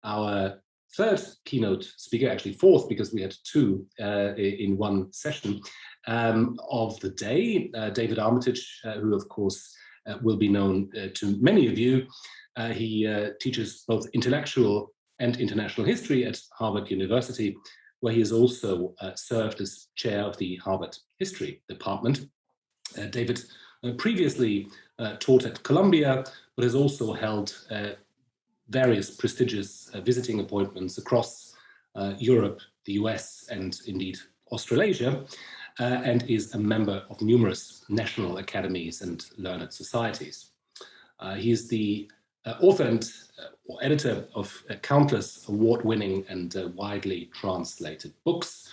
our third keynote speaker, actually fourth, because we had two in one session of the day, David Armitage, who of course will be known to many of you. He teaches both intellectual and international history at Harvard University, where he has also served as chair of the Harvard History Department. David previously taught at Columbia, but has also held various prestigious visiting appointments across Europe, the US, and indeed Australasia, and is a member of numerous national academies and learned societies. He is the author and or editor of countless award-winning and widely translated books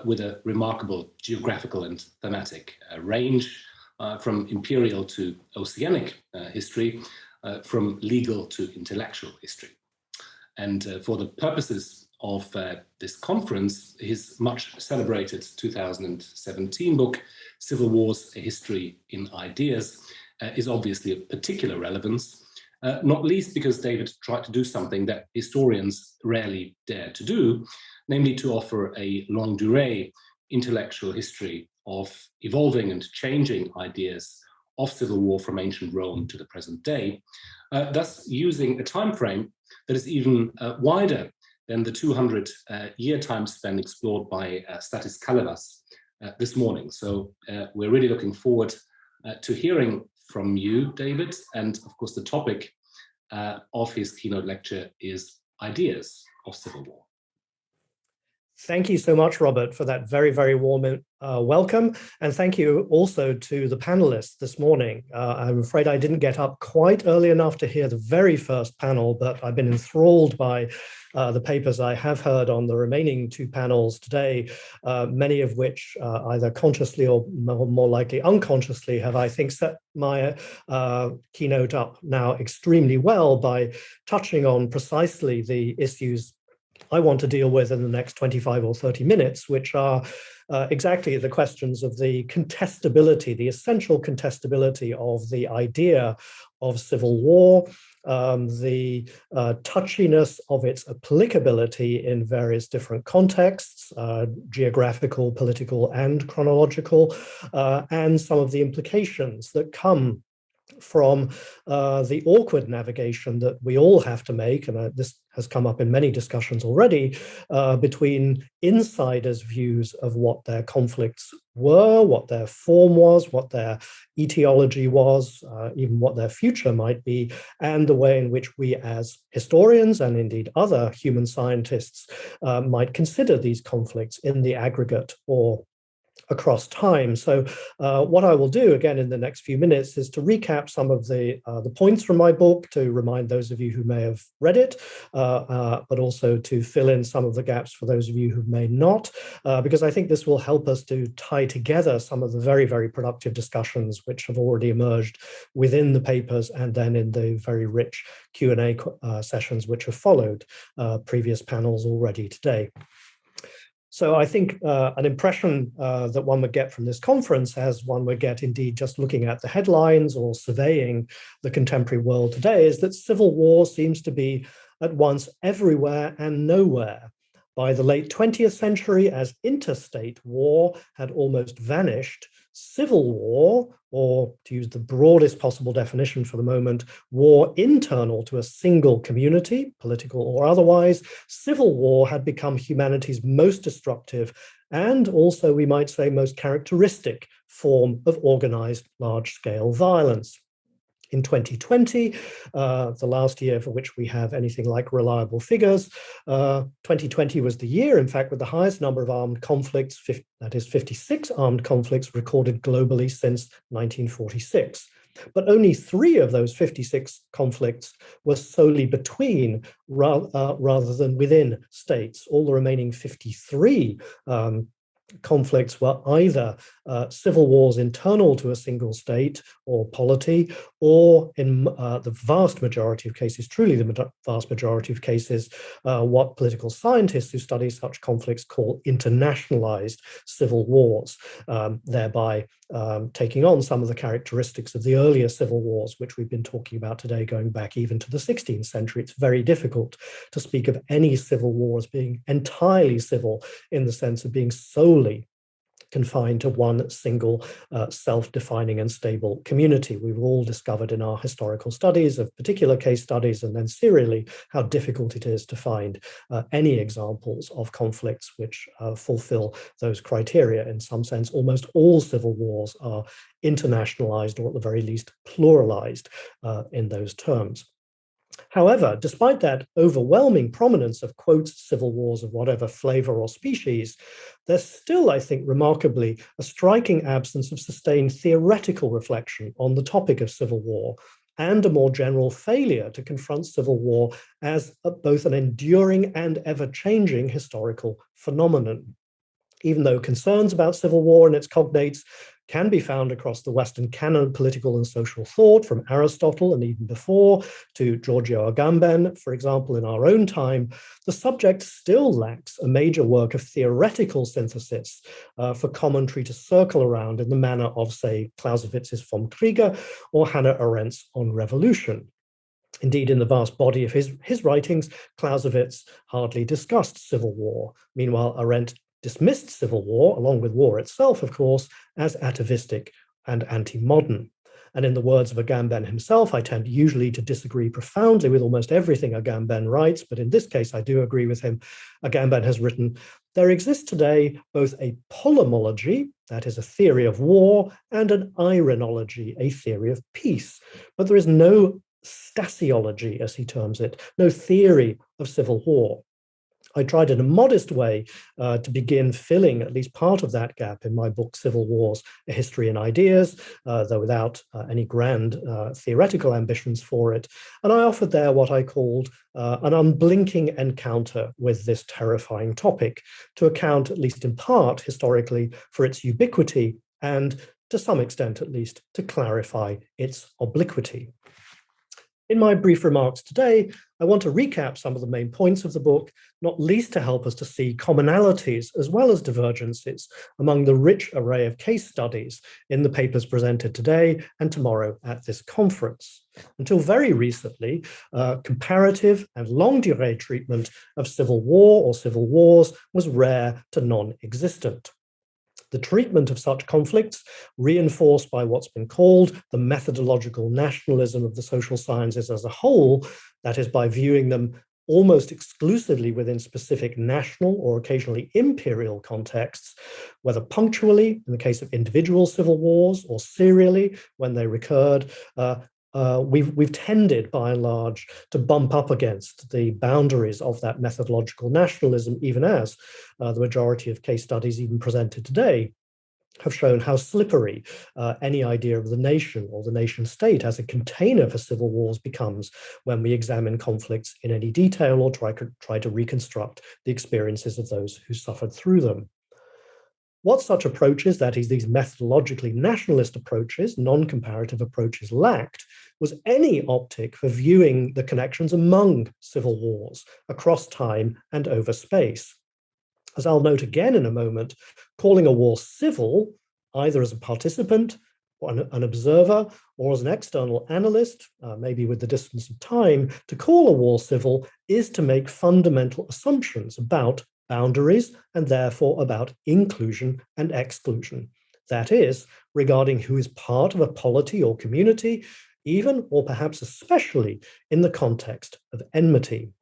with a remarkable geographical and thematic range, from imperial to oceanic history, from legal to intellectual history. And for the purposes of this conference, his much celebrated 2017 book, Civil Wars, A History in Ideas, is obviously of particular relevance, not least because David tried to do something that historians rarely dare to do, namely to offer a longue durée intellectual history of evolving and changing ideas of civil war from ancient Rome to the present day, thus using a time frame that is even wider than the 200-year time span explored by Stathis Kalyvas this morning. So we're really looking forward to hearing from you, David, and of course the topic of his keynote lecture is Ideas of Civil War. Thank you so much, Robert, for that very, very warm welcome. And thank you also to the panelists this morning. I'm afraid I didn't get up quite early enough to hear the very first panel, but I've been enthralled by the papers I have heard on the remaining two panels today, many of which either consciously or more likely unconsciously have, I think, set my keynote up now extremely well by touching on precisely the issues I want to deal with in the next 25 or 30 minutes, which are exactly the questions of the contestability, the essential contestability of the idea of civil war, the touchiness of its applicability in various different contexts, geographical, political, and chronological, and some of the implications that come from the awkward navigation that we all have to make, and this has come up in many discussions already, between insiders' views of what their conflicts were, what their form was, what their etiology was, even what their future might be, and the way in which we as historians and indeed other human scientists might consider these conflicts in the aggregate or across time. So what I will do again in the next few minutes is to recap some of the points from my book, to remind those of you who may have read it, but also to fill in some of the gaps for those of you who may not, because I think this will help us to tie together some of the very, very productive discussions which have already emerged within the papers and then in the very rich Q&A sessions which have followed previous panels already today. So I think an impression that one would get from this conference, as one would get indeed just looking at the headlines or surveying the contemporary world today, is that civil war seems to be at once everywhere and nowhere. By the late 20th century, as interstate war had almost vanished, civil war, or to use the broadest possible definition for the moment, war internal to a single community, political or otherwise, civil war had become humanity's most destructive and also, we might say, most characteristic form of organized large-scale violence. In 2020, the last year for which we have anything like reliable figures, 2020 was the year, in fact, with the highest number of armed conflicts, that is 56 armed conflicts recorded globally since 1946. But only 3 of those 56 conflicts were solely between rather than within states. All the remaining 53 conflicts were either civil wars internal to a single state or polity, or in the vast majority of cases, truly the vast majority of cases, what political scientists who study such conflicts call internationalized civil wars, thereby taking on some of the characteristics of the earlier civil wars, which we've been talking about today, going back even to the 16th century. It's very difficult to speak of any civil war as being entirely civil in the sense of being solely confined to one single self-defining and stable community. We've all discovered in our historical studies of particular case studies and then serially how difficult it is to find any examples of conflicts which fulfill those criteria. In some sense, almost all civil wars are internationalized, or at the very least pluralized in those terms. However, despite that overwhelming prominence of, quote, civil wars of whatever flavor or species, there's still, I think, remarkably, a striking absence of sustained theoretical reflection on the topic of civil war, and a more general failure to confront civil war as both an enduring and ever-changing historical phenomenon. Even though concerns about civil war and its cognates can be found across the Western canon of political and social thought, from Aristotle and even before to Giorgio Agamben, for example, in our own time, the subject still lacks a major work of theoretical synthesis for commentary to circle around in the manner of, say, Clausewitz's Vom Kriege or Hannah Arendt's On Revolution. Indeed, in the vast body of his writings, Clausewitz hardly discussed civil war. Meanwhile, Arendt dismissed civil war, along with war itself, of course, as atavistic and anti-modern. And in the words of Agamben himself, I tend usually to disagree profoundly with almost everything Agamben writes, but in this case, I do agree with him. Agamben has written, "There exists today both a polemology, that is a theory of war, and an ironology, a theory of peace. But there is no stasiology, as he terms it, no theory of civil war." I tried in a modest way to begin filling at least part of that gap in my book, Civil Wars, A History in Ideas, though without any grand theoretical ambitions for it. And I offered there what I called an unblinking encounter with this terrifying topic, to account, at least in part, historically, for its ubiquity, and to some extent, at least, to clarify its obliquity. In my brief remarks today, I want to recap some of the main points of the book, not least to help us to see commonalities as well as divergences among the rich array of case studies in the papers presented today and tomorrow at this conference. Until very recently, comparative and longue durée treatment of civil war or civil wars was rare to non-existent. The treatment of such conflicts, reinforced by what's been called the methodological nationalism of the social sciences as a whole, that is, by viewing them almost exclusively within specific national or occasionally imperial contexts, whether punctually in the case of individual civil wars or serially when they recurred, we've tended, by and large, to bump up against the boundaries of that methodological nationalism, even as the majority of case studies even presented today have shown how slippery any idea of the nation or the nation state as a container for civil wars becomes when we examine conflicts in any detail or try to reconstruct the experiences of those who suffered through them. What such approaches, that is, these methodologically nationalist approaches, non-comparative approaches, lacked was any optic for viewing the connections among civil wars across time and over space. As I'll note again in a moment, calling a war civil, either as a participant, or an observer, or as an external analyst, maybe with the distance of time, to call a war civil is to make fundamental assumptions about boundaries and therefore about inclusion and exclusion. That is, regarding who is part of a polity or community, even or perhaps especially in the context of enmity.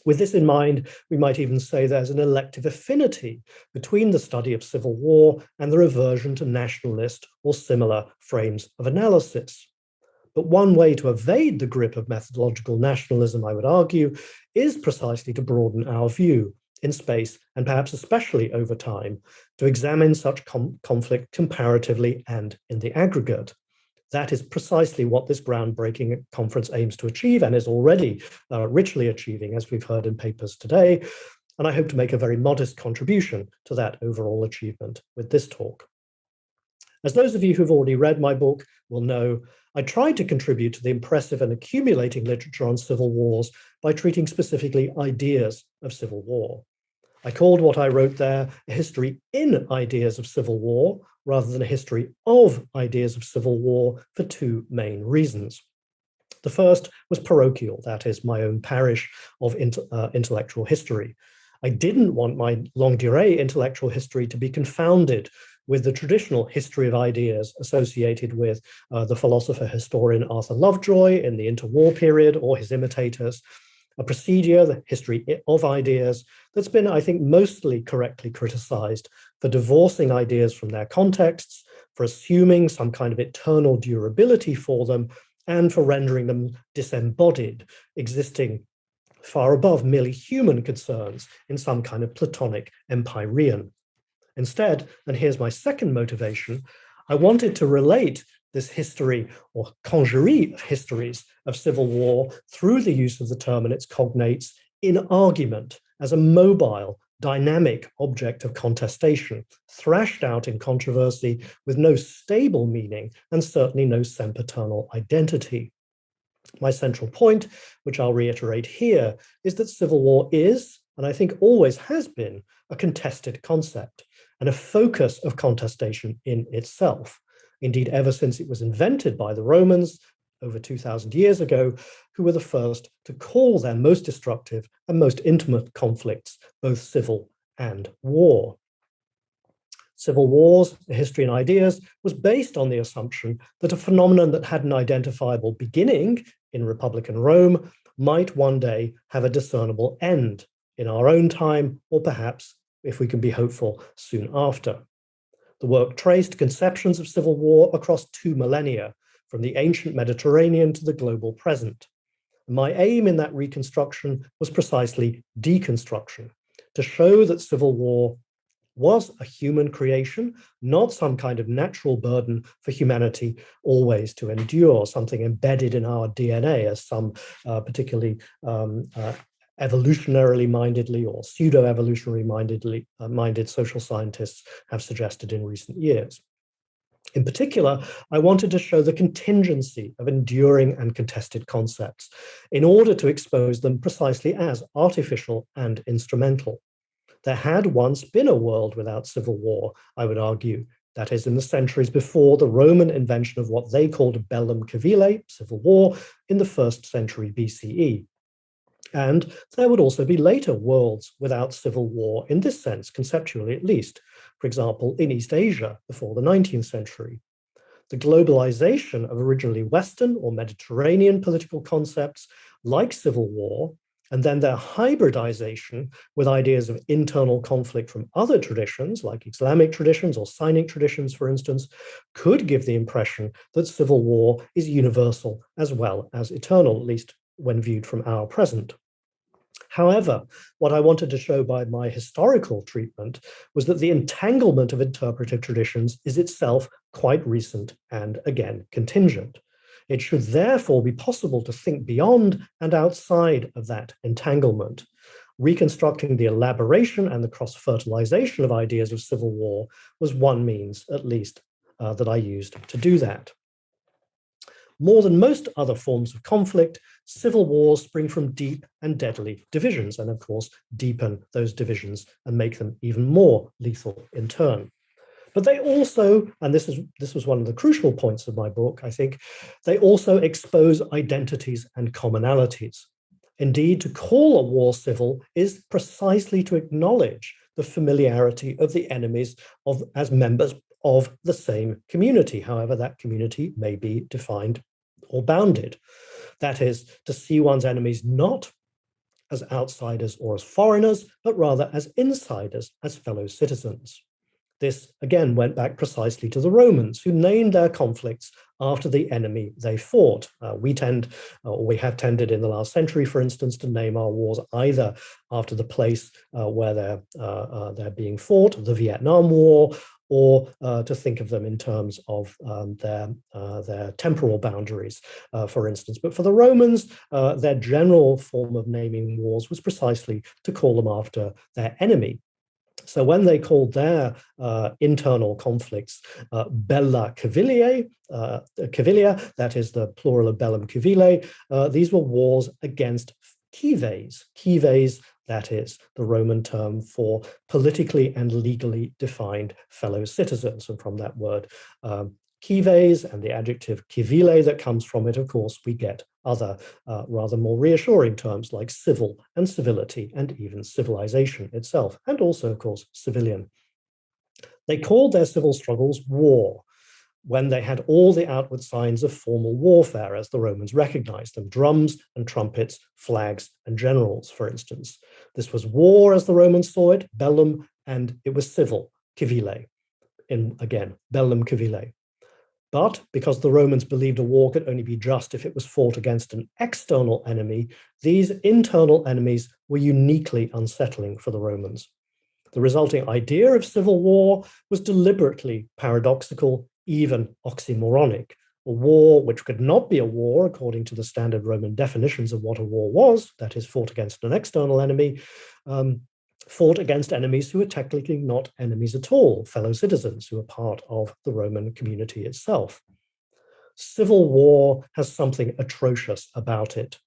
With this in mind, we might even say there's an elective affinity between the study of civil war and the reversion to nationalist or similar frames of analysis. But one way to evade the grip of methodological nationalism, I would argue, is precisely to broaden our view in space, and perhaps especially over time, to examine such conflict comparatively and in the aggregate. That is precisely what this groundbreaking conference aims to achieve and is already richly achieving, as we've heard in papers today. And I hope to make a very modest contribution to that overall achievement with this talk. As those of you who've already read my book will know, I tried to contribute to the impressive and accumulating literature on civil wars by treating specifically ideas of civil war. I called what I wrote there a history in ideas of civil war, rather than a history of ideas of civil war, for two main reasons. The first was parochial, that is, my own parish of intellectual history. I didn't want my longue durée intellectual history to be confounded with the traditional history of ideas associated with the philosopher-historian Arthur Lovejoy in the interwar period or his imitators, a procedure, the history of ideas, that's been, I think, mostly correctly criticized for divorcing ideas from their contexts, for assuming some kind of eternal durability for them, and for rendering them disembodied, existing far above merely human concerns in some kind of Platonic empyrean. Instead, and here's my second motivation, I wanted to relate this history or congerie of histories of civil war through the use of the term and its cognates in argument as a mobile, dynamic object of contestation, thrashed out in controversy with no stable meaning and certainly no sempiternal identity. My central point, which I'll reiterate here, is that civil war is, and I think always has been, a contested concept and a focus of contestation in itself. Indeed, ever since it was invented by the Romans over 2,000 years ago, who were the first to call their most destructive and most intimate conflicts both civil and war. Civil wars, a history and ideas, was based on the assumption that a phenomenon that had an identifiable beginning in Republican Rome might one day have a discernible end in our own time, or perhaps, if we can be hopeful, soon after. The work traced conceptions of civil war across 2 millennia, from the ancient Mediterranean to the global present. My aim in that reconstruction was precisely deconstruction, to show that civil war was a human creation, not some kind of natural burden for humanity always to endure, something embedded in our DNA, as some particularly evolutionarily mindedly or pseudo-evolutionary minded social scientists have suggested in recent years. In particular, I wanted to show the contingency of enduring and contested concepts in order to expose them precisely as artificial and instrumental. There had once been a world without civil war, I would argue, that is, in the centuries before the Roman invention of what they called bellum civile, civil war, in the 1st century BCE. And there would also be later worlds without civil war in this sense, conceptually at least, for example, in East Asia before the 19th century. The globalization of originally Western or Mediterranean political concepts like civil war, and then their hybridization with ideas of internal conflict from other traditions, like Islamic traditions or Sinaitic traditions, for instance, could give the impression that civil war is universal as well as eternal, at least when viewed from our present. However, what I wanted to show by my historical treatment was that the entanglement of interpretive traditions is itself quite recent and, again, contingent. It should therefore be possible to think beyond and outside of that entanglement. Reconstructing the elaboration and the cross-fertilization of ideas of civil war was one means, at least, that I used to do that. More than most other forms of conflict, civil wars spring from deep and deadly divisions, and of course, deepen those divisions and make them even more lethal in turn. But they also, and this was one of the crucial points of my book, I think, they also expose identities and commonalities. Indeed, to call a war civil is precisely to acknowledge the familiarity of the enemies as members of the same community, however that community may be defined or bounded. That is, to see one's enemies not as outsiders or as foreigners, but rather as insiders, as fellow citizens. This, again, went back precisely to the Romans, who named their conflicts after the enemy they fought. We have tended in the last century, for instance, to name our wars either after the place where they're being fought, the Vietnam War, or to think of them in terms of their temporal boundaries, for instance. But for the Romans, their general form of naming wars was precisely to call them after their enemy. So when they called their internal conflicts bella civilia, that is the plural of bellum civile, these were wars against cives. Cives, that is the Roman term for politically and legally defined fellow citizens. And from that word, cives and the adjective civile that comes from it, of course, we get other rather more reassuring terms like civil and civility and even civilization itself, and also, of course, civilian. They called their civil struggles war when they had all the outward signs of formal warfare as the Romans recognized them: drums and trumpets, flags and generals, for instance. This was war as the Romans saw it, bellum, and it was civil, civile, again, bellum civile. But because the Romans believed a war could only be just if it was fought against an external enemy, these internal enemies were uniquely unsettling for the Romans. The resulting idea of civil war was deliberately paradoxical, even oxymoronic. A war which could not be a war according to the standard Roman definitions of what a war was, that is, fought against an external enemy, fought against enemies who were technically not enemies at all, fellow citizens who were part of the Roman community itself. Civil war has something atrocious about it.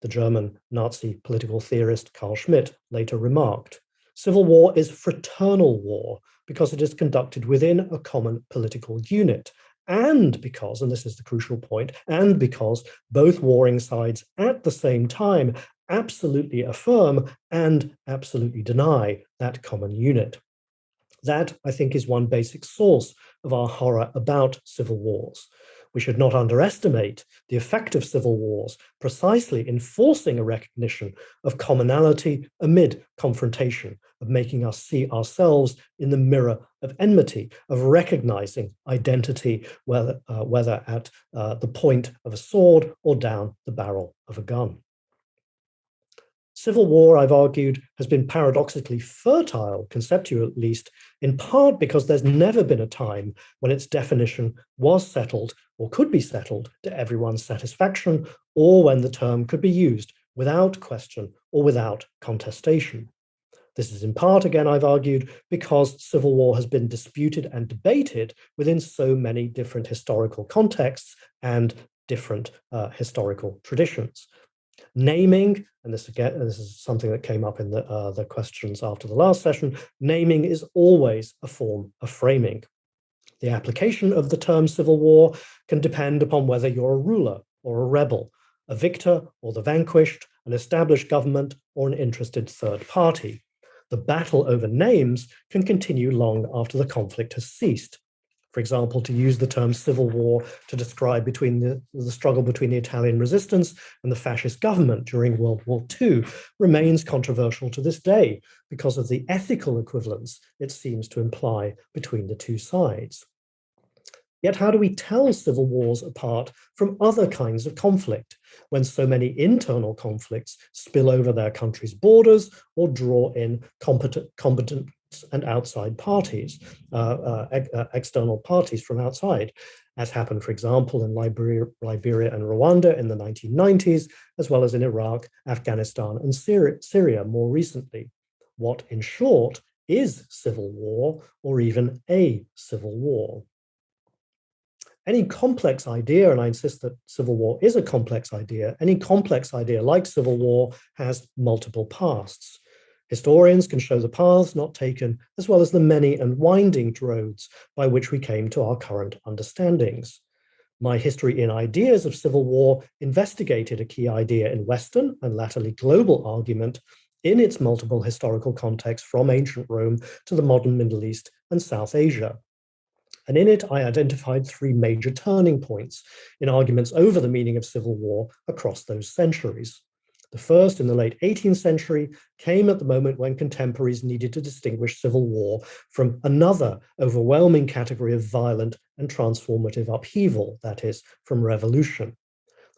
The German Nazi political theorist Carl Schmitt later remarked, civil war is fraternal war because it is conducted within a common political unit, and because, and this is the crucial point, and because both warring sides at the same time absolutely affirm and absolutely deny that common unit. That, I think, is one basic source of our horror about civil wars. We should not underestimate the effect of civil wars precisely in forcing a recognition of commonality amid confrontation, of making us see ourselves in the mirror of enmity, of recognizing identity, whether at the point of a sword or down the barrel of a gun. Civil war, I've argued, has been paradoxically fertile, conceptually at least, in part because there's never been a time when its definition was settled or could be settled to everyone's satisfaction, or when the term could be used without question or without contestation. This is in part, again, I've argued, because civil war has been disputed and debated within so many different historical contexts and different historical traditions. Naming, and this is something that came up in the questions after the last session, naming is always a form of framing. The application of the term civil war can depend upon whether you're a ruler or a rebel, a victor or the vanquished, an established government or an interested third party. The battle over names can continue long after the conflict has ceased. For example, to use the term civil war to describe the struggle between the Italian resistance and the fascist government during World War II remains controversial to this day because of the ethical equivalence it seems to imply between the two sides. Yet how do we tell civil wars apart from other kinds of conflict when so many internal conflicts spill over their country's borders or draw in competent and outside parties, external parties from outside, as happened, for example, in Liberia and Rwanda in the 1990s, as well as in Iraq, Afghanistan, and Syria more recently? What, in short, is civil war, or even a civil war? Any complex idea, and I insist that civil war is a complex idea, any complex idea like civil war has multiple pasts. Historians can show the paths not taken, as well as the many and winding roads by which we came to our current understandings. My History in Ideas of Civil War investigated a key idea in Western and latterly global argument in its multiple historical contexts from ancient Rome to the modern Middle East and South Asia. And in it, I identified three major turning points in arguments over the meaning of civil war across those centuries. The first, in the late 18th century, came at the moment when contemporaries needed to distinguish civil war from another overwhelming category of violent and transformative upheaval, that is, from revolution.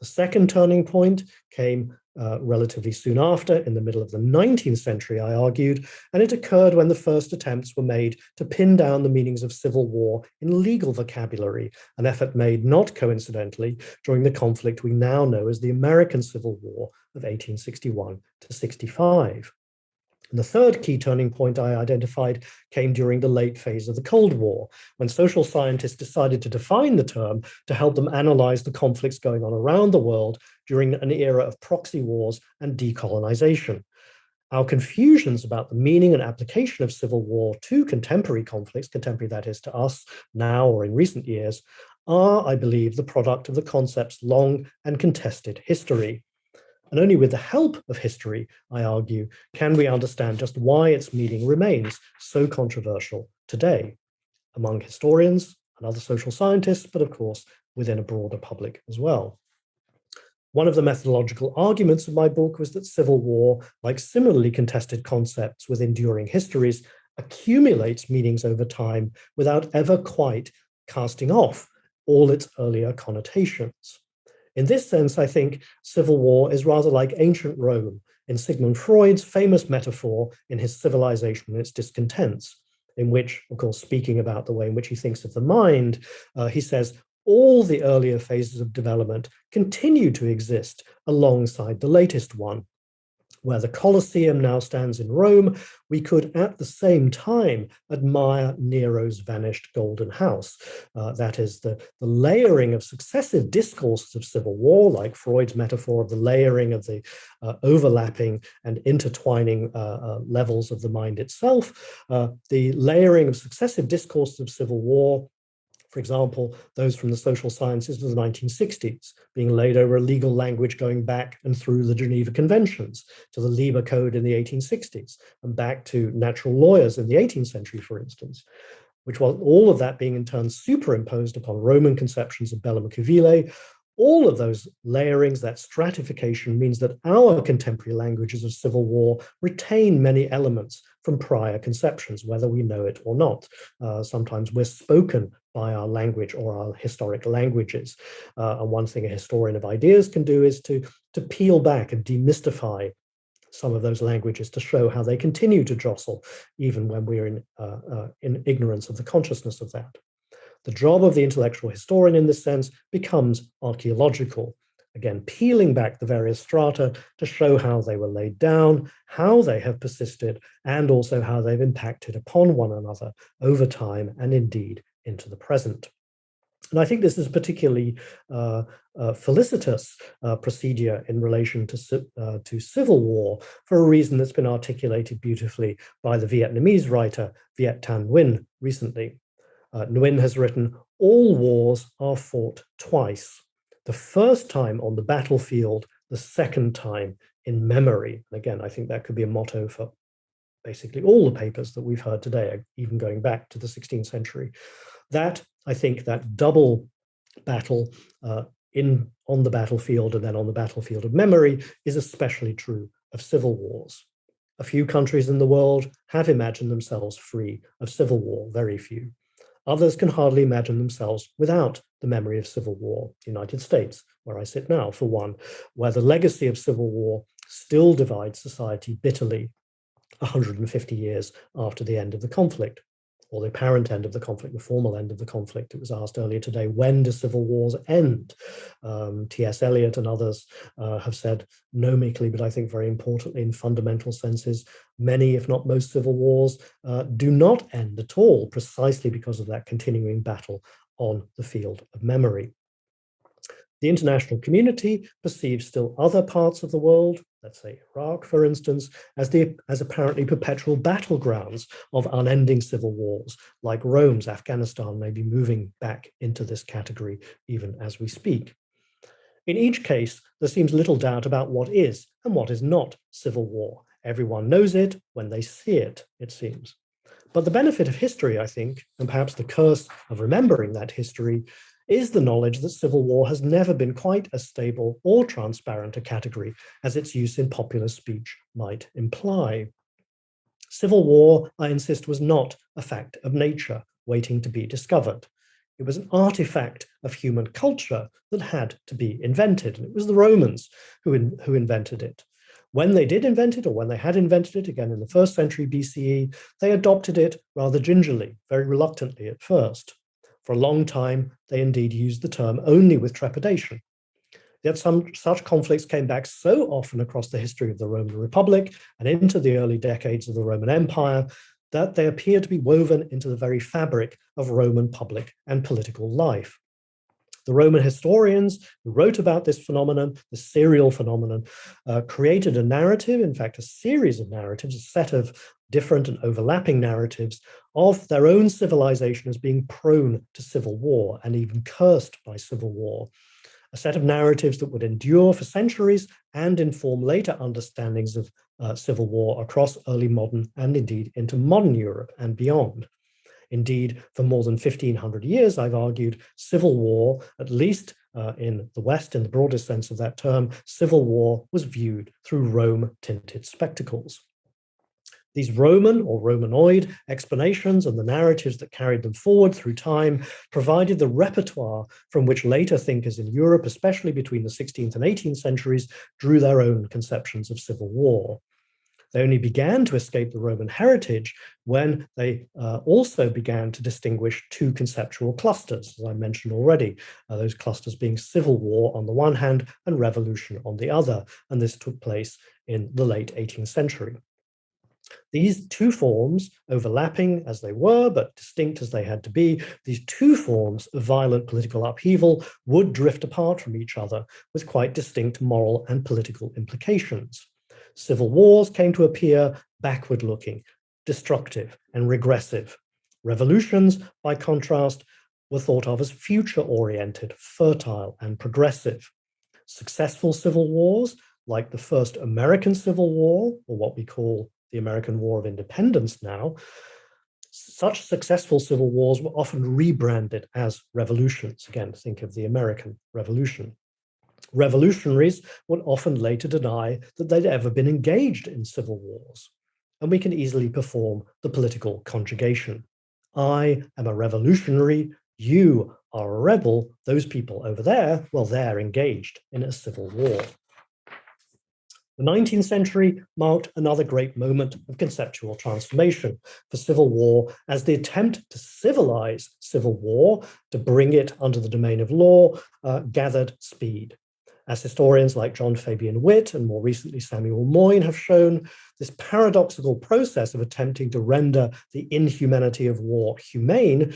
The second turning point came relatively soon after, in the middle of the 19th century, I argued, and it occurred when the first attempts were made to pin down the meanings of civil war in legal vocabulary, an effort made not coincidentally during the conflict we now know as the American Civil War of 1861 to 65. And the third key turning point I identified came during the late phase of the Cold War, when social scientists decided to define the term to help them analyze the conflicts going on around the world during an era of proxy wars and decolonization. Our confusions about the meaning and application of civil war to contemporary conflicts, contemporary that is to us now or in recent years, are, I believe, the product of the concept's long and contested history. And only with the help of history, I argue, can we understand just why its meaning remains so controversial today among historians and other social scientists, but of course, within a broader public as well. One of the methodological arguments of my book was that civil war, like similarly contested concepts with enduring histories, accumulates meanings over time without ever quite casting off all its earlier connotations. In this sense, I think civil war is rather like ancient Rome in Sigmund Freud's famous metaphor in his Civilization and its Discontents, in which, of course, speaking about the way in which he thinks of the mind, he says, all the earlier phases of development continue to exist alongside the latest one. Where the Colosseum now stands in Rome, we could at the same time admire Nero's vanished golden house. That is the layering of successive discourses of civil war, like Freud's metaphor of the layering of the overlapping and intertwining levels of the mind itself, the layering of successive discourses of civil war. For example, those from the social sciences of the 1960s, being laid over a legal language going back and through the Geneva Conventions to the Lieber Code in the 1860s, and back to natural lawyers in the 18th century, for instance, which was all of that being in turn superimposed upon Roman conceptions of bellum civile. All of those layerings, that stratification, means that our contemporary languages of civil war retain many elements from prior conceptions, whether we know it or not. Sometimes we're spoken by our language or our historic languages. And one thing a historian of ideas can do is to peel back and demystify some of those languages to show how they continue to jostle, even when we're in ignorance of the consciousness of that. The job of the intellectual historian in this sense becomes archaeological, again, peeling back the various strata to show how they were laid down, how they have persisted, and also how they've impacted upon one another over time and indeed into the present. And I think this is particularly felicitous procedure in relation to civil war for a reason that's been articulated beautifully by the Vietnamese writer Viet Thanh Nguyen recently. Nguyen has written, all wars are fought twice. The first time on the battlefield, the second time in memory. And again, I think that could be a motto for basically all the papers that we've heard today, even going back to the 16th century. That, I think, that double battle on the battlefield and then on the battlefield of memory is especially true of civil wars. A few countries in the world have imagined themselves free of civil war, very few. Others can hardly imagine themselves without the memory of civil war. The United States, where I sit now, for one, where the legacy of civil war still divides society bitterly 150 years after the end of the conflict, or the apparent end of the conflict, the formal end of the conflict. It was asked earlier today, when do civil wars end? T.S. Eliot and others have said nomically, but I think very importantly in fundamental senses, many, if not most civil wars do not end at all, precisely because of that continuing battle on the field of memory. The international community perceives still other parts of the world, let's say Iraq, for instance, as apparently perpetual battlegrounds of unending civil wars, like Rome's Afghanistan may be moving back into this category even as we speak. In each case, there seems little doubt about what is and what is not civil war. Everyone knows it when they see it, it seems. But the benefit of history, I think, and perhaps the curse of remembering that history, is the knowledge that civil war has never been quite as stable or transparent a category as its use in popular speech might imply. Civil war, I insist, was not a fact of nature waiting to be discovered. It was an artifact of human culture that had to be invented, and it was the Romans who invented it. When they did invent it, or when they had invented it, again in the 1st century BCE, they adopted it rather gingerly, very reluctantly at first. For a long time, they indeed used the term only with trepidation. Yet some such conflicts came back so often across the history of the Roman Republic and into the early decades of the Roman Empire that they appear to be woven into the very fabric of Roman public and political life. The Roman historians who wrote about this phenomenon, the serial phenomenon, created a narrative, in fact, a series of narratives, a set of different and overlapping narratives of their own civilization as being prone to civil war and even cursed by civil war. A set of narratives that would endure for centuries and inform later understandings of civil war across early modern and indeed into modern Europe and beyond. Indeed, for more than 1,500 years, I've argued, civil war, at least in the West, in the broadest sense of that term, civil war was viewed through Rome-tinted spectacles. These Roman or Romanoid explanations and the narratives that carried them forward through time provided the repertoire from which later thinkers in Europe, especially between the 16th and 18th centuries, drew their own conceptions of civil war. They only began to escape the Roman heritage when they also began to distinguish two conceptual clusters, as I mentioned already, those clusters being civil war on the one hand and revolution on the other, and this took place in the late 18th century. These two forms, overlapping as they were, but distinct as they had to be, these two forms of violent political upheaval would drift apart from each other with quite distinct moral and political implications. Civil wars came to appear backward-looking, destructive, and regressive. Revolutions, by contrast, were thought of as future-oriented, fertile, and progressive. Successful civil wars, like the first American Civil War, or what we call the American War of Independence now, such successful civil wars were often rebranded as revolutions. Again, think of the American Revolution. Revolutionaries would often later deny that they'd ever been engaged in civil wars. And we can easily perform the political conjugation. I am a revolutionary, you are a rebel, those people over there, well, they're engaged in a civil war. The 19th century marked another great moment of conceptual transformation for civil war as the attempt to civilize civil war, to bring it under the domain of law, gathered speed. As historians like John Fabian Witt and more recently Samuel Moyne have shown, this paradoxical process of attempting to render the inhumanity of war humane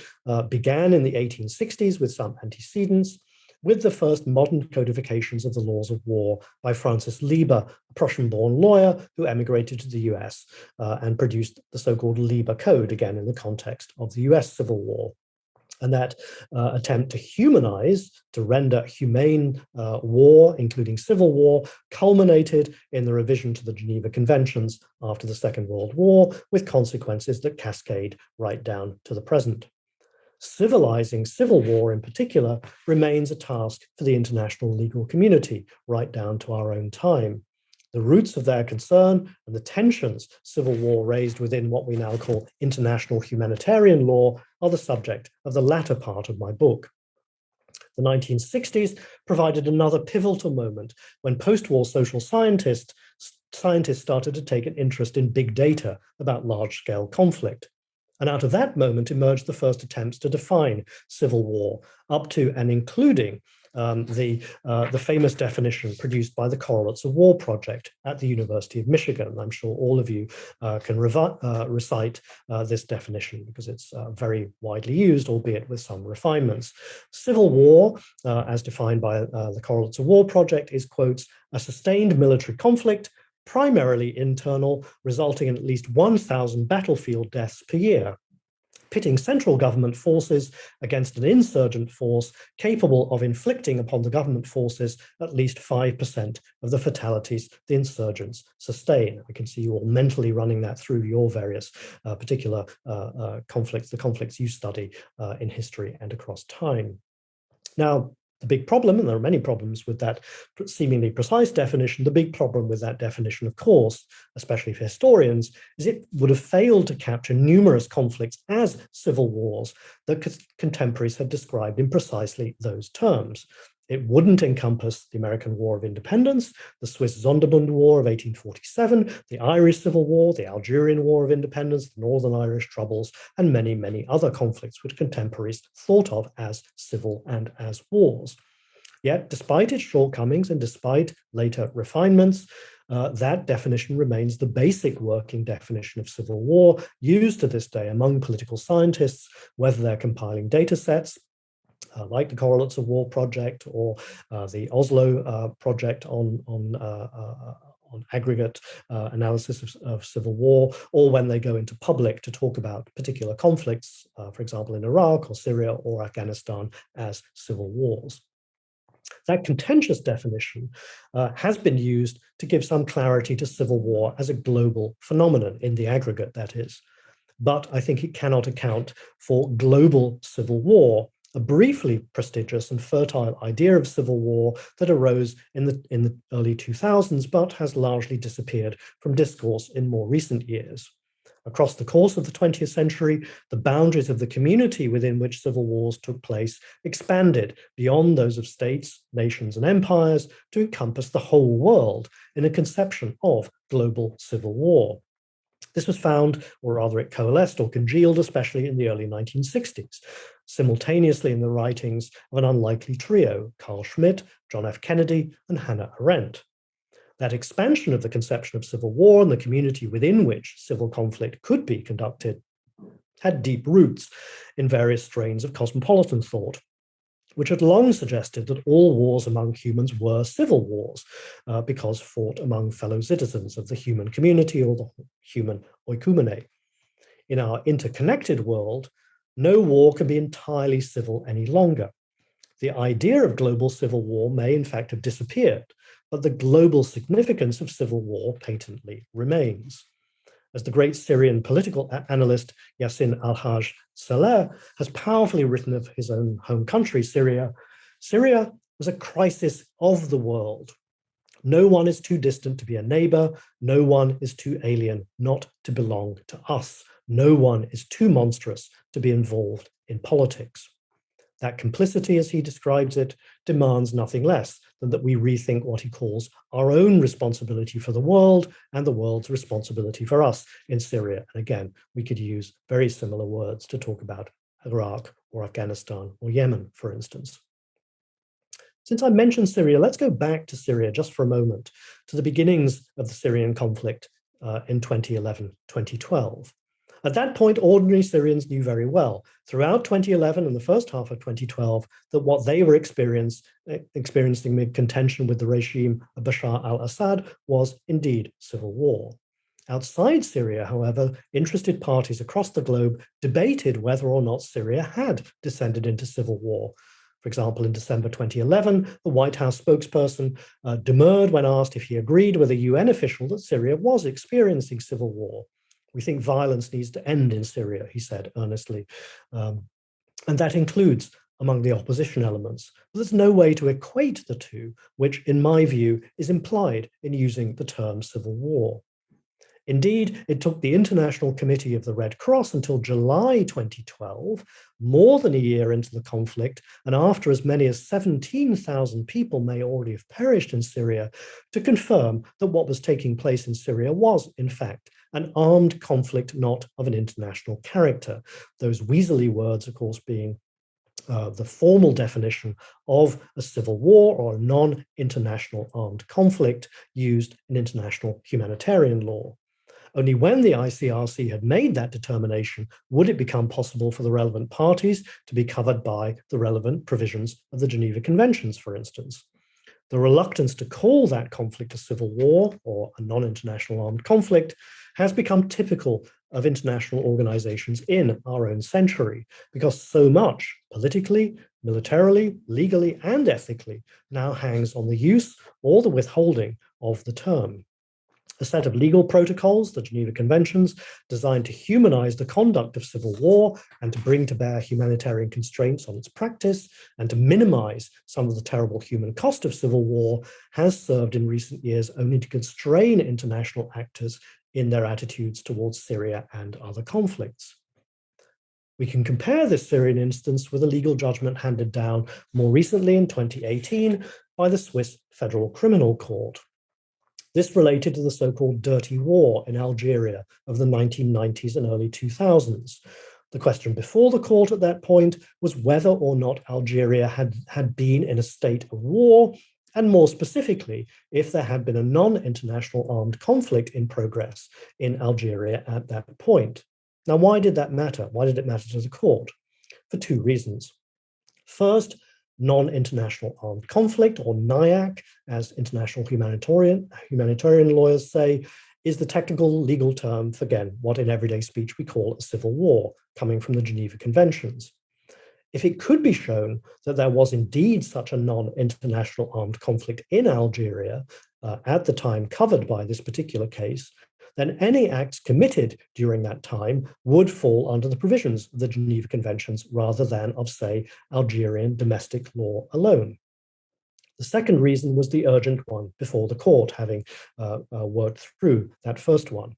began in the 1860s with some antecedents, with the first modern codifications of the laws of war by Francis Lieber, a Prussian-born lawyer who emigrated to the US and produced the so-called Lieber Code, again in the context of the US Civil War. And that attempt to humanize, to render humane war, including civil war, culminated in the revision to the Geneva Conventions after the Second World War, with consequences that cascade right down to the present. Civilizing civil war in particular remains a task for the international legal community right down to our own time. The roots of their concern and the tensions civil war raised within what we now call international humanitarian law are the subject of the latter part of my book. The 1960s provided another pivotal moment when post-war social scientists started to take an interest in big data about large-scale conflict. And out of that moment emerged the first attempts to define civil war, up to and including the famous definition produced by the Correlates of War Project at the University of Michigan. I'm sure all of you can recite this definition because it's very widely used, albeit with some refinements. Civil war, as defined by the Correlates of War Project, is, quotes, a sustained military conflict, primarily internal, resulting in at least 1,000 battlefield deaths per year, pitting central government forces against an insurgent force capable of inflicting upon the government forces at least 5% of the fatalities the insurgents sustain. I can see you all mentally running that through your various particular conflicts, the conflicts you study in history and across time. Now, The big problem, and there are many problems with that seemingly precise definition, the big problem with that definition, of course, especially for historians, is it would have failed to capture numerous conflicts as civil wars that contemporaries had described in precisely those terms. It wouldn't encompass the American War of Independence, the Swiss Sonderbund War of 1847, the Irish Civil War, the Algerian War of Independence, the Northern Irish Troubles, and many, many other conflicts which contemporaries thought of as civil and as wars. Yet, despite its shortcomings and despite later refinements, that definition remains the basic working definition of civil war used to this day among political scientists, whether they're compiling data sets, like the Correlates of War project or the Oslo project on aggregate analysis of civil war, or when they go into public to talk about particular conflicts, for example, in Iraq or Syria or Afghanistan as civil wars. That contentious definition has been used to give some clarity to civil war as a global phenomenon in the aggregate, that is. But I think it cannot account for global civil war, a briefly prestigious and fertile idea of civil war that arose in the early 2000s, but has largely disappeared from discourse in more recent years. Across the course of the 20th century, the boundaries of the community within which civil wars took place expanded beyond those of states, nations, and empires to encompass the whole world in a conception of global civil war. This was found, or rather it coalesced or congealed, especially in the early 1960s, simultaneously in the writings of an unlikely trio, Carl Schmitt, John F. Kennedy, and Hannah Arendt. That expansion of the conception of civil war and the community within which civil conflict could be conducted had deep roots in various strains of cosmopolitan thought, which had long suggested that all wars among humans were civil wars because fought among fellow citizens of the human community or the human oikumene. In our interconnected world, no war can be entirely civil any longer. The idea of global civil war may in fact have disappeared, but the global significance of civil war patently remains. As the great Syrian political analyst Yassin al-Haj Saleh has powerfully written of his own home country, Syria, Syria was a crisis of the world. No one is too distant to be a neighbor. No one is too alien not to belong to us. No one is too monstrous to be involved in politics. That complicity, as he describes it, demands nothing less than that we rethink what he calls our own responsibility for the world and the world's responsibility for us in Syria. And again, we could use very similar words to talk about Iraq or Afghanistan or Yemen, for instance. Since I mentioned Syria, let's go back to Syria just for a moment, to the beginnings of the Syrian conflict in 2011-2012. At that point, ordinary Syrians knew very well, throughout 2011 and the first half of 2012, that what they were experiencing in contention with the regime of Bashar al-Assad was indeed civil war. Outside Syria, however, interested parties across the globe debated whether or not Syria had descended into civil war. For example, in December 2011, the White House spokesperson demurred when asked if he agreed with a UN official that Syria was experiencing civil war. We think violence needs to end in Syria, he said earnestly. And that includes among the opposition elements. But there's no way to equate the two, which in my view is implied in using the term civil war. Indeed, it took the International Committee of the Red Cross until July 2012, more than a year into the conflict, and after as many as 17,000 people may already have perished in Syria, to confirm that what was taking place in Syria was, in fact, an armed conflict not of an international character. Those weaselly words, of course, being the formal definition of a civil war or a non-international armed conflict used in international humanitarian law. Only when the ICRC had made that determination would it become possible for the relevant parties to be covered by the relevant provisions of the Geneva Conventions, for instance. The reluctance to call that conflict a civil war or a non-international armed conflict has become typical of international organizations in our own century, because so much politically, militarily, legally, and ethically now hangs on the use or the withholding of the term. A set of legal protocols, the Geneva Conventions, designed to humanize the conduct of civil war and to bring to bear humanitarian constraints on its practice and to minimize some of the terrible human cost of civil war, has served in recent years only to constrain international actors in their attitudes towards Syria and other conflicts. We can compare this Syrian instance with a legal judgment handed down more recently in 2018 by the Swiss Federal Criminal Court. This related to the so-called dirty war in Algeria of the 1990s and early 2000s. The question before the court at that point was whether or not Algeria had been in a state of war, and more specifically, if there had been a non-international armed conflict in progress in Algeria at that point. Now, why did that matter? Why did it matter to the court? For two reasons. First, non-international armed conflict, or NIAC, as international humanitarian lawyers say, is the technical legal term for, again, what in everyday speech we call a civil war, coming from the Geneva Conventions. If it could be shown that there was indeed such a non-international armed conflict in Algeria at the time covered by this particular case, then any acts committed during that time would fall under the provisions of the Geneva Conventions rather than of, say, Algerian domestic law alone. The second reason was the urgent one before the court, having worked through that first one.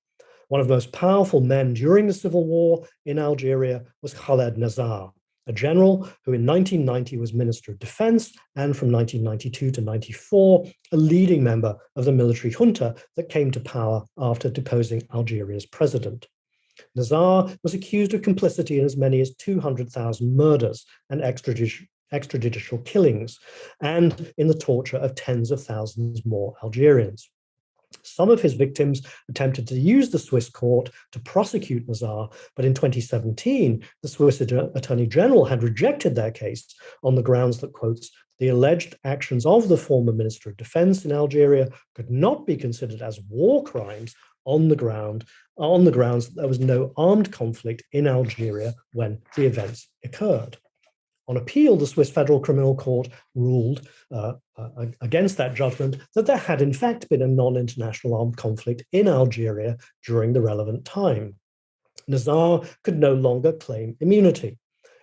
One of the most powerful men during the civil war in Algeria was Khaled Nazar, a general who in 1990 was Minister of Defense, and from 1992 to 94, a leading member of the military junta that came to power after deposing Algeria's president. Nazar was accused of complicity in as many as 200,000 murders and extrajudicial killings, and in the torture of tens of thousands more Algerians. Some of his victims attempted to use the Swiss court to prosecute Nazar, but in 2017, the Swiss Attorney General had rejected their case on the grounds that, quotes, the alleged actions of the former Minister of Defense in Algeria could not be considered as war crimes on the grounds that there was no armed conflict in Algeria when the events occurred. On appeal, the Swiss Federal Criminal Court ruled against that judgment that there had in fact been a non-international armed conflict in Algeria during the relevant time. Nazar could no longer claim immunity.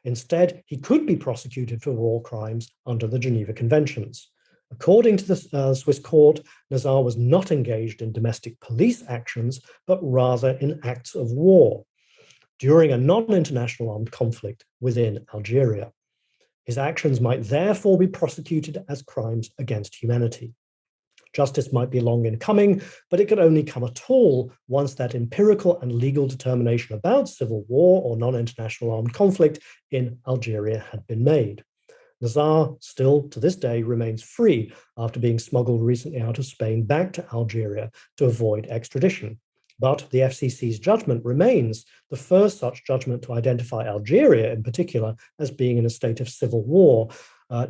Instead, he could be prosecuted for war crimes under the Geneva Conventions. According to the Swiss court, Nazar was not engaged in domestic police actions, but rather in acts of war during a non-international armed conflict within Algeria. His actions might therefore be prosecuted as crimes against humanity. Justice might be long in coming, but it could only come at all once that empirical and legal determination about civil war or non-international armed conflict in Algeria had been made. Nazar still, to this day, remains free after being smuggled recently out of Spain back to Algeria to avoid extradition. But the FCC's judgment remains the first such judgment to identify Algeria in particular as being in a state of civil war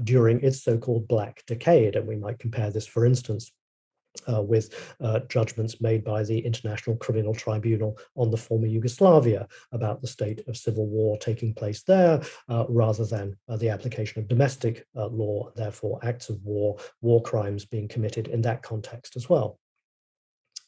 during its so-called Black Decade. And we might compare this, for instance, with judgments made by the International Criminal Tribunal on the former Yugoslavia about the state of civil war taking place there, rather than the application of domestic law, therefore acts of war, war crimes being committed in that context as well.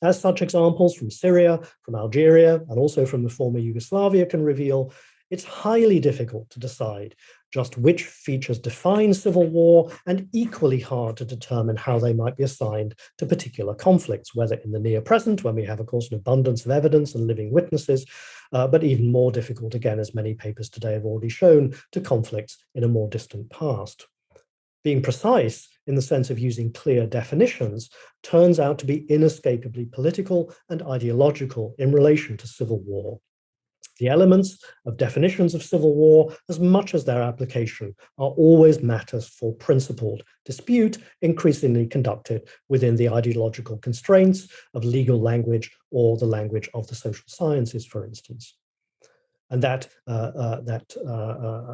As such examples from Syria, from Algeria, and also from the former Yugoslavia can reveal, it's highly difficult to decide just which features define civil war, and equally hard to determine how they might be assigned to particular conflicts, whether in the near present, when we have, of course, an abundance of evidence and living witnesses, but even more difficult, again, as many papers today have already shown, to conflicts in a more distant past. Being precise in the sense of using clear definitions turns out to be inescapably political and ideological in relation to civil war. The elements of definitions of civil war, as much as their application, are always matters for principled dispute, increasingly conducted within the ideological constraints of legal language or the language of the social sciences, for instance. And that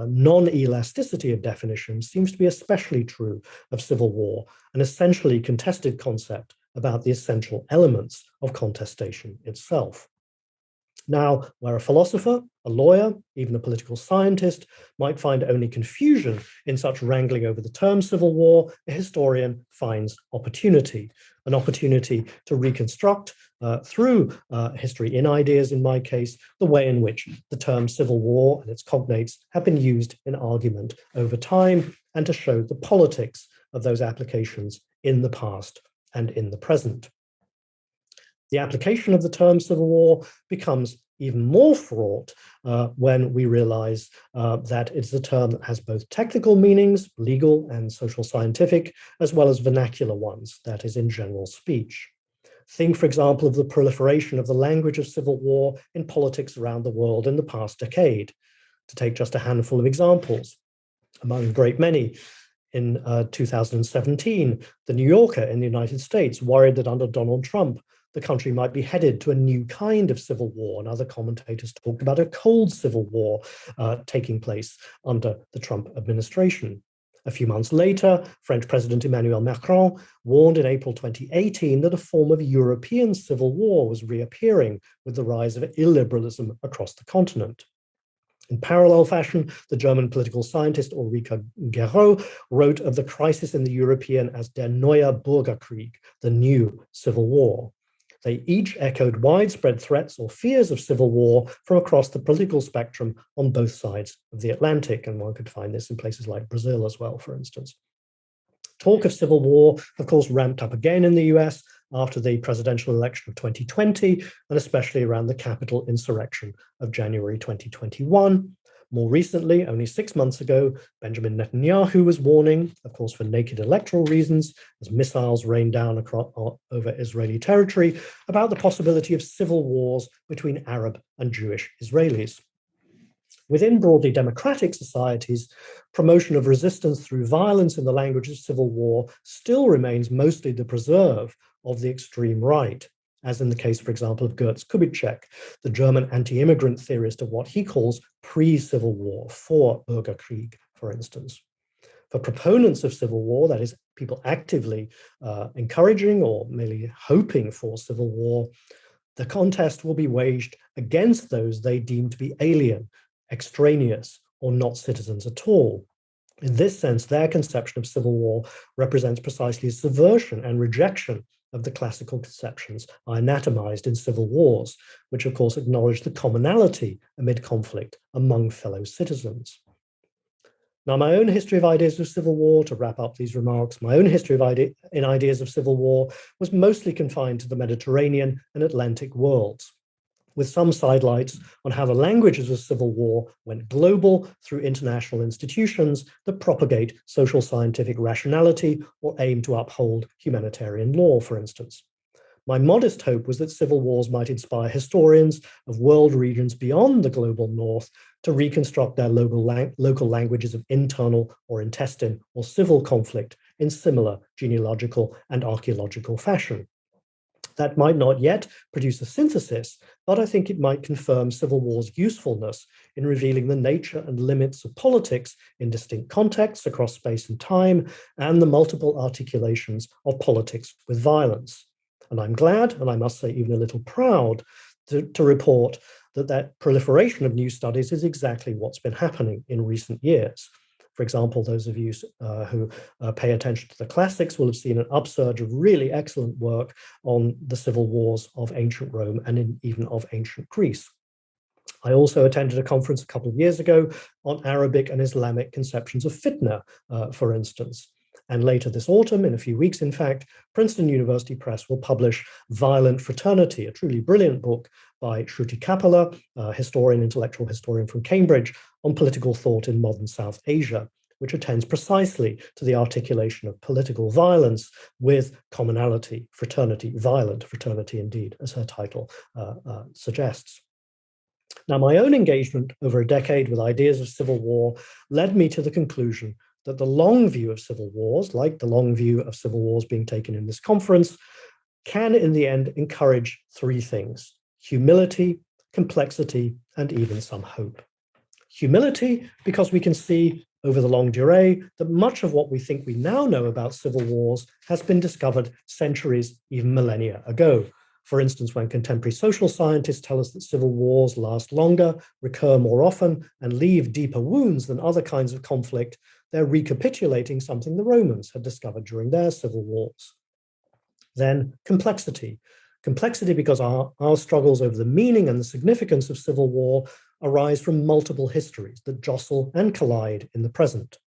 non-elasticity of definition seems to be especially true of civil war, an essentially contested concept about the essential elements of contestation itself. Now, where a philosopher, a lawyer, even a political scientist might find only confusion in such wrangling over the term civil war, a historian finds opportunity, an opportunity to reconstruct through history in ideas, in my case, the way in which the term civil war and its cognates have been used in argument over time, and to show the politics of those applications in the past and in the present. The application of the term civil war becomes even more fraught when we realize that it's a term that has both technical meanings, legal and social scientific, as well as vernacular ones, that is, in general speech. Think, for example, of the proliferation of the language of civil war in politics around the world in the past decade. To take just a handful of examples, among a great many, in 2017, the New Yorker in the United States worried that under Donald Trump, the country might be headed to a new kind of civil war, and other commentators talked about a cold civil war taking place under the Trump administration. A few months later, French President Emmanuel Macron warned in April 2018 that a form of European civil war was reappearing with the rise of illiberalism across the continent. In parallel fashion, the German political scientist Ulrike Guérot wrote of the crisis in the European as der neue Bürgerkrieg, the new civil war. They each echoed widespread threats or fears of civil war from across the political spectrum on both sides of the Atlantic, and one could find this in places like Brazil as well, for instance. Talk of civil war, of course, ramped up again in the US after the presidential election of 2020, and especially around the Capitol insurrection of January 2021. More recently, only 6 months ago, Benjamin Netanyahu was warning, of course, for naked electoral reasons, as missiles rained down over Israeli territory, about the possibility of civil wars between Arab and Jewish Israelis. Within broadly democratic societies, promotion of resistance through violence in the language of civil war still remains mostly the preserve of the extreme right, as in the case, for example, of Götz Kubitschek, the German anti-immigrant theorist of what he calls pre-Civil War, vor Bürgerkrieg, for instance. For proponents of civil war, that is, people actively encouraging or merely hoping for civil war, the contest will be waged against those they deem to be alien, extraneous, or not citizens at all. In this sense, their conception of civil war represents precisely a subversion and rejection of the classical conceptions anatomized in civil wars, which of course acknowledge the commonality amid conflict among fellow citizens. Now, my own history of ideas of civil war, to wrap up these remarks, my own history of ideas of civil war was mostly confined to the Mediterranean and Atlantic worlds, with some sidelights on how the languages of civil war went global through international institutions that propagate social scientific rationality or aim to uphold humanitarian law, for instance. My modest hope was that civil wars might inspire historians of world regions beyond the global north to reconstruct their local languages of internal or intestine or civil conflict in similar genealogical and archaeological fashion. That might not yet produce a synthesis, but I think it might confirm civil war's usefulness in revealing the nature and limits of politics in distinct contexts across space and time, and the multiple articulations of politics with violence. And I'm glad, and I must say even a little proud, to report that that proliferation of new studies is exactly what's been happening in recent years. For example, those of you who pay attention to the classics will have seen an upsurge of really excellent work on the civil wars of ancient Rome and even of ancient Greece. I also attended a conference a couple of years ago on Arabic and Islamic conceptions of fitna, for instance. And later this autumn, in a few weeks, in fact, Princeton University Press will publish Violent Fraternity, a truly brilliant book by Shruti Kapila, a intellectual historian from Cambridge, on political thought in modern South Asia, which attends precisely to the articulation of political violence with commonality, fraternity, violent fraternity indeed, as her title suggests. Now, my own engagement over a decade with ideas of civil war led me to the conclusion that the long view of civil wars, like the long view of civil wars being taken in this conference, can in the end encourage three things: humility, complexity, and even some hope. Humility, because we can see over the longue durée that much of what we think we now know about civil wars has been discovered centuries, even millennia ago. For instance, when contemporary social scientists tell us that civil wars last longer, recur more often, and leave deeper wounds than other kinds of conflict, they're recapitulating something the Romans had discovered during their civil wars. Then complexity. Complexity because our struggles over the meaning and the significance of civil war arise from multiple histories that jostle and collide in the present.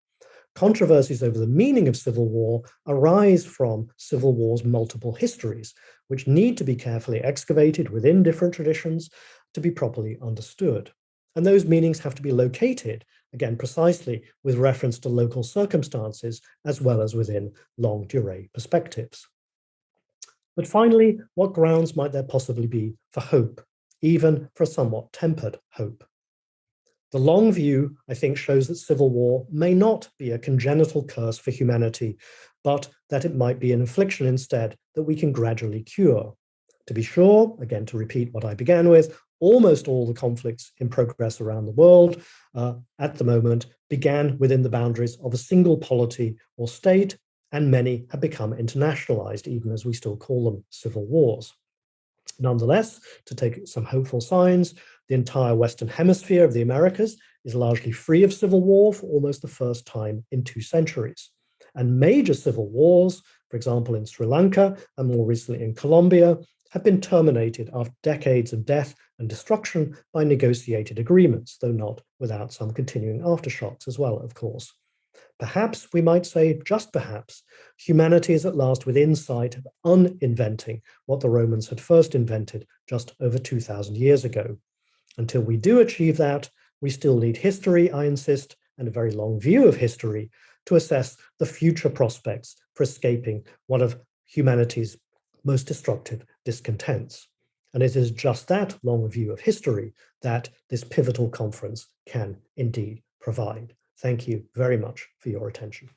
Controversies over the meaning of civil war arise from civil war's multiple histories, which need to be carefully excavated within different traditions to be properly understood. And those meanings have to be located, again, precisely with reference to local circumstances, as well as within longue durée perspectives. But finally, what grounds might there possibly be for hope, even for a somewhat tempered hope? The long view, I think, shows that civil war may not be a congenital curse for humanity, but that it might be an affliction instead that we can gradually cure. To be sure, again, to repeat what I began with, almost all the conflicts in progress around the world at the moment began within the boundaries of a single polity or state, and many have become internationalized, even as we still call them civil wars. Nonetheless, to take some hopeful signs, the entire Western Hemisphere of the Americas is largely free of civil war for almost the first time in 2 centuries. And major civil wars, for example, in Sri Lanka and more recently in Colombia, have been terminated after decades of death and destruction by negotiated agreements, though not without some continuing aftershocks as well, of course. Perhaps we might say, just perhaps, humanity is at last within sight of uninventing what the Romans had first invented just over 2,000 years ago. Until we do achieve that, we still need history, I insist, and a very long view of history to assess the future prospects for escaping one of humanity's most destructive discontents. And it is just that long view of history that this pivotal conference can indeed provide. Thank you very much for your attention.